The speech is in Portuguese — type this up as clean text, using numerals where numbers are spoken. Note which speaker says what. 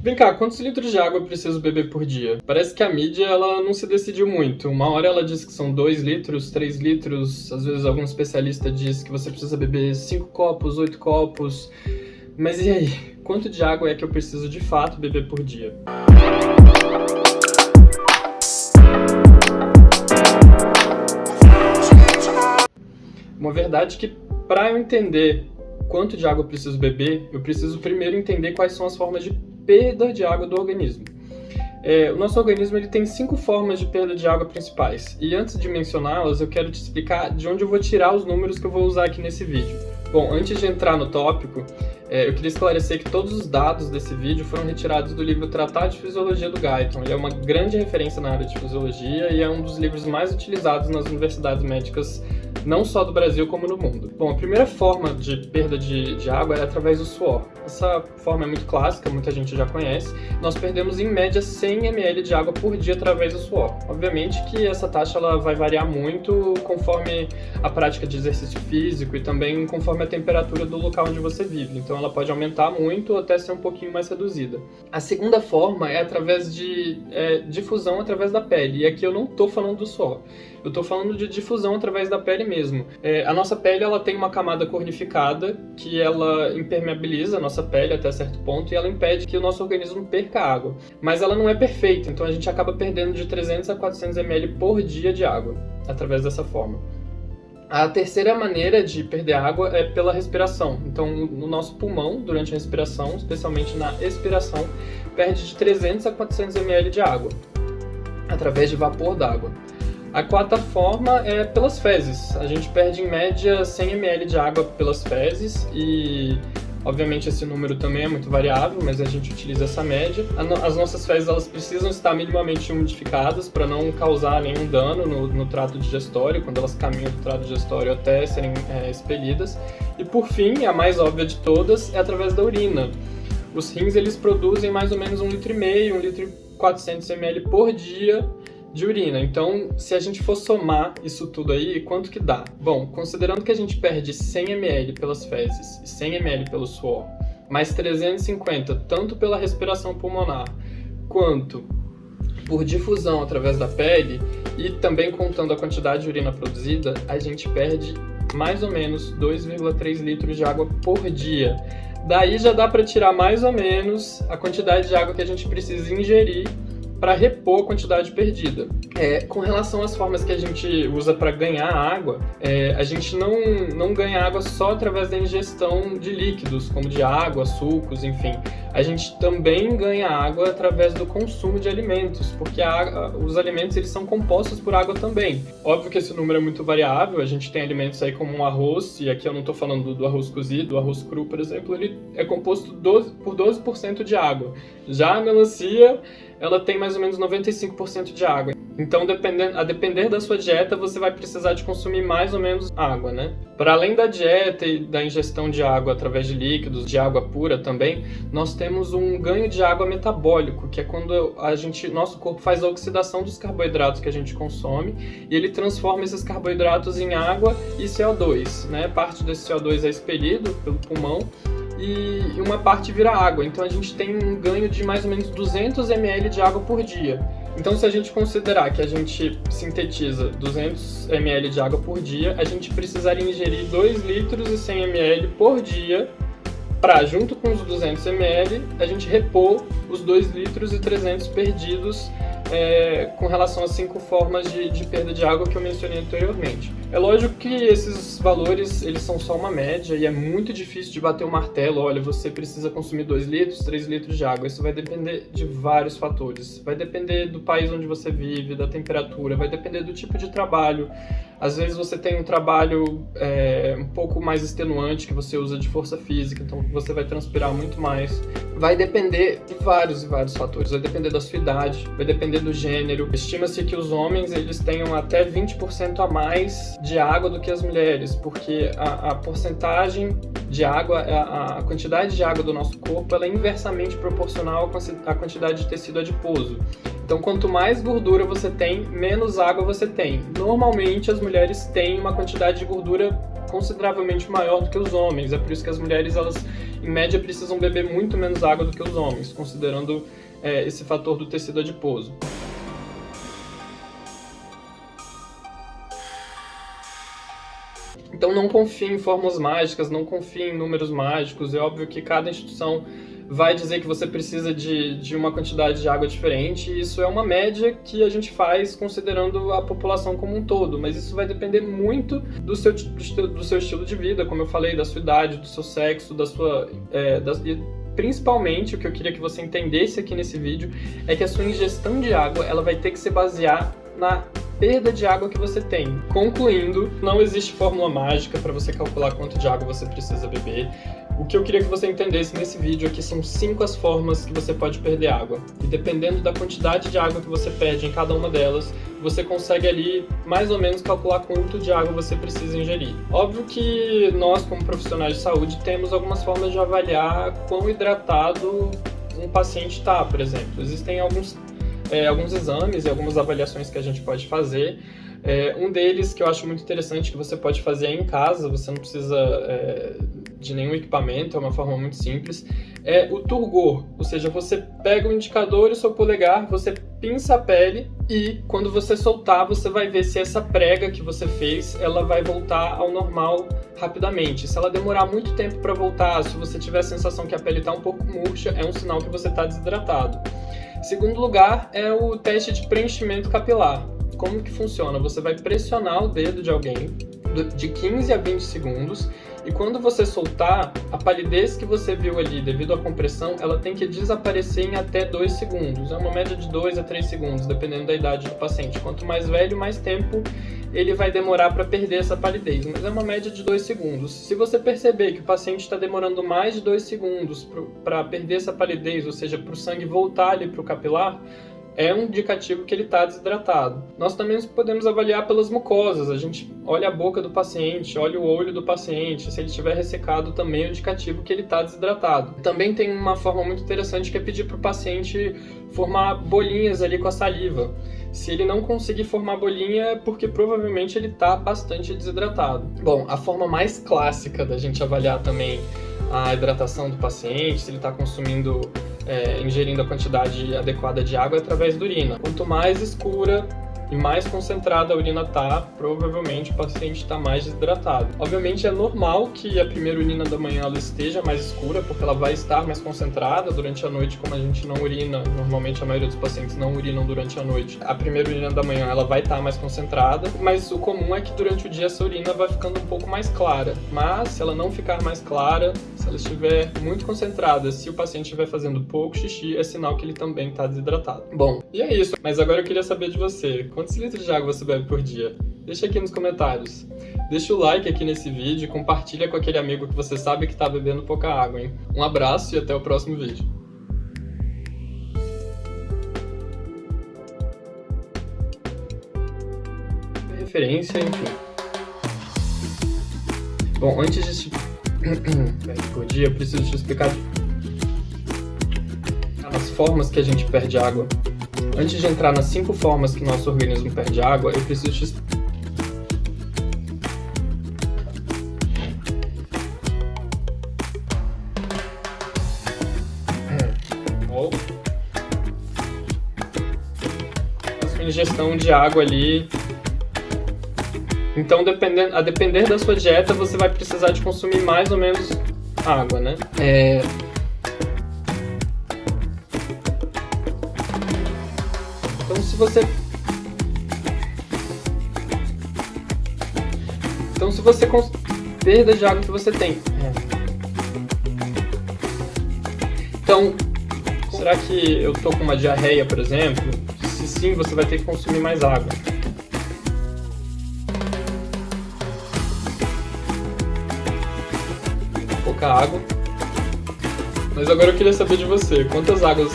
Speaker 1: Vem cá, quantos litros de água eu preciso beber por dia? Parece que a mídia ela não se decidiu muito. Uma hora ela diz que são 2 litros, 3 litros, às vezes algum especialista diz que você precisa beber 5 copos, 8 copos. Mas e aí? Quanto de água é que eu preciso de fato beber por dia? Uma verdade que, para eu entender quanto de água eu preciso beber, eu preciso primeiro entender quais são as formas de perda de água do organismo. O nosso organismo ele tem 5 formas de perda de água principais, e antes de mencioná-las, eu quero te explicar de onde eu vou tirar os números que eu vou usar aqui nesse vídeo. Bom, antes de entrar no tópico, eu queria esclarecer que todos os dados desse vídeo foram retirados do livro Tratado de Fisiologia do Guyton. Ele é uma grande referência na área de fisiologia e é um dos livros mais utilizados nas universidades médicas, não só do Brasil como no mundo. Bom, a primeira forma de perda de água é através do suor. Essa forma é muito clássica, muita gente já conhece. Nós perdemos em média 100 ml de água por dia através do suor. Obviamente que essa taxa ela vai variar muito conforme a prática de exercício físico e também conforme a temperatura do local onde você vive. Então ela pode aumentar muito ou até ser um pouquinho mais reduzida. A segunda forma é através de difusão através da pele. E aqui eu não estou falando do suor. Eu estou falando de difusão através da pele mesmo. A nossa pele ela tem uma camada cornificada que ela impermeabiliza a nossa pele até certo ponto e ela impede que o nosso organismo perca água. Mas ela não é perfeita, então a gente acaba perdendo de 300 a 400 ml por dia de água através dessa forma. A terceira maneira de perder água é pela respiração. Então, no nosso pulmão, durante a respiração, especialmente na expiração, perde de 300 a 400 ml de água através de vapor d'água. A quarta forma é pelas fezes. A gente perde em média 100 ml de água pelas fezes e, obviamente, esse número também é muito variável, mas a gente utiliza essa média. As nossas fezes elas precisam estar minimamente umidificadas para não causar nenhum dano no trato digestório, quando elas caminham do trato digestório até serem expelidas. E, por fim, a mais óbvia de todas é através da urina. Os rins eles produzem mais ou menos 1,5 litro, 1,4 litro ml por dia de urina. Então, se a gente for somar isso tudo aí, quanto que dá? Bom, considerando que a gente perde 100 ml pelas fezes e 100 ml pelo suor, mais 350 tanto pela respiração pulmonar quanto por difusão através da pele e também contando a quantidade de urina produzida, a gente perde mais ou menos 2,3 litros de água por dia. Daí já dá para tirar mais ou menos a quantidade de água que a gente precisa ingerir para repor a quantidade perdida. Com relação às formas que a gente usa para ganhar água, a gente não ganha água só através da ingestão de líquidos, como de água, sucos, enfim. A gente também ganha água através do consumo de alimentos, porque os alimentos eles são compostos por água também. Óbvio que esse número é muito variável, a gente tem alimentos aí como o arroz, e aqui eu não estou falando do arroz cozido, do arroz cru, por exemplo, ele é composto por 12% de água. Já a melancia, ela tem mais ou menos 95% de água. Então, a depender da sua dieta, você vai precisar de consumir mais ou menos água, né? Para além da dieta e da ingestão de água através de líquidos, de água pura também, nós temos um ganho de água metabólico, que é quando nosso corpo faz a oxidação dos carboidratos que a gente consome e ele transforma esses carboidratos em água e CO2, né? Parte desse CO2 é expelido pelo pulmão e uma parte vira água. Então a gente tem um ganho de mais ou menos 200 ml de água por dia. Então se a gente considerar que a gente sintetiza 200 ml de água por dia, a gente precisaria ingerir 2 litros e 100 ml por dia para, junto com os 200 ml, a gente repor os 2 litros e 300 perdidos com relação às 5 formas de perda de água que eu mencionei anteriormente. É lógico que esses valores eles são só uma média e é muito difícil de bater o martelo, olha, você precisa consumir 2 litros, 3 litros de água. Isso vai depender de vários fatores. Vai depender do país onde você vive, da temperatura, vai depender do tipo de trabalho. Às vezes você tem um trabalho um pouco mais extenuante, que você usa de força física, então você vai transpirar muito mais. Vai depender de vários e vários fatores. Vai depender da sua idade, vai depender do gênero. Estima-se que os homens eles tenham até 20% a mais de água do que as mulheres, porque a porcentagem de água, a quantidade de água do nosso corpo, ela é inversamente proporcional à quantidade de tecido adiposo. Então, quanto mais gordura você tem, menos água você tem. Normalmente, as mulheres têm uma quantidade de gordura consideravelmente maior do que os homens. É por isso que as mulheres elas em média, precisam beber muito menos água do que os homens, considerando esse fator do tecido adiposo. Então não confie em fórmulas mágicas, não confie em números mágicos. É óbvio que cada instituição vai dizer que você precisa de uma quantidade de água diferente, e isso é uma média que a gente faz considerando a população como um todo, mas isso vai depender muito do seu estilo de vida, como eu falei, da sua idade, do seu sexo, e principalmente o que eu queria que você entendesse aqui nesse vídeo é que a sua ingestão de água ela vai ter que se basear na perda de água que você tem. Concluindo, não existe fórmula mágica para você calcular quanto de água você precisa beber. O que eu queria que você entendesse nesse vídeo aqui são 5 as formas que você pode perder água. E dependendo da quantidade de água que você perde em cada uma delas, você consegue ali mais ou menos calcular quanto de água você precisa ingerir. Óbvio que nós, como profissionais de saúde, temos algumas formas de avaliar quão hidratado um paciente está, por exemplo. Existem alguns exames e algumas avaliações que a gente pode fazer. Um deles que eu acho muito interessante que você pode fazer em casa, você não precisa de nenhum equipamento, é uma forma muito simples, é o turgor, ou seja, você pega o indicador e o seu polegar, você pinça a pele e quando você soltar, você vai ver se essa prega que você fez, ela vai voltar ao normal rapidamente. Se ela demorar muito tempo para voltar, se você tiver a sensação que a pele está um pouco murcha, é um sinal que você está desidratado. Segundo lugar é o teste de preenchimento capilar. Como que funciona? Você vai pressionar o dedo de alguém de 15 a 20 segundos e quando você soltar, a palidez que você viu ali devido à compressão, ela tem que desaparecer em até 2 segundos. É uma média de 2 a 3 segundos, dependendo da idade do paciente. Quanto mais velho, mais tempo ele vai demorar para perder essa palidez, mas é uma média de 2 segundos. Se você perceber que o paciente está demorando mais de 2 segundos para perder essa palidez, ou seja, para o sangue voltar ali para o capilar, é um indicativo que ele está desidratado. Nós também podemos avaliar pelas mucosas. A gente olha a boca do paciente, olha o olho do paciente. Se ele estiver ressecado, também é um indicativo que ele está desidratado. Também tem uma forma muito interessante que é pedir para o paciente formar bolinhas ali com a saliva. Se ele não conseguir formar bolinha, é porque provavelmente ele está bastante desidratado. Bom, a forma mais clássica da gente avaliar também a hidratação do paciente, se ele está ingerindo a quantidade adequada de água, é através da urina. Quanto mais escura e mais concentrada a urina está, provavelmente o paciente está mais desidratado. Obviamente é normal que a primeira urina da manhã ela esteja mais escura, porque ela vai estar mais concentrada. Durante a noite, como a gente não urina, normalmente a maioria dos pacientes não urinam durante a noite, a primeira urina da manhã ela vai estar mais concentrada, mas o comum é que durante o dia essa urina vai ficando um pouco mais clara. Mas se ela não ficar mais clara, se ela estiver muito concentrada, se o paciente estiver fazendo pouco xixi, é sinal que ele também está desidratado. Bom, e é isso. Mas agora eu queria saber de você. Quantos litros de água você bebe por dia? Deixa aqui nos comentários. Deixa o like aqui nesse vídeo e compartilha com aquele amigo que você sabe que está bebendo pouca água, hein? Um abraço e até o próximo vídeo. Referência, enfim. Bom, antes de por dia, eu preciso te explicar as formas que a gente perde água. Antes de entrar nas 5 formas que nosso organismo perde água, eu preciso te explicar. A sua ingestão de água ali. Então, a depender da sua dieta, você vai precisar de consumir mais ou menos água, né? Então, se você perda de água que você tem. Então, será que eu tô com uma diarreia, por exemplo? Se sim, você vai ter que consumir mais água. Pouca água. Mas agora eu queria saber de você, quantas águas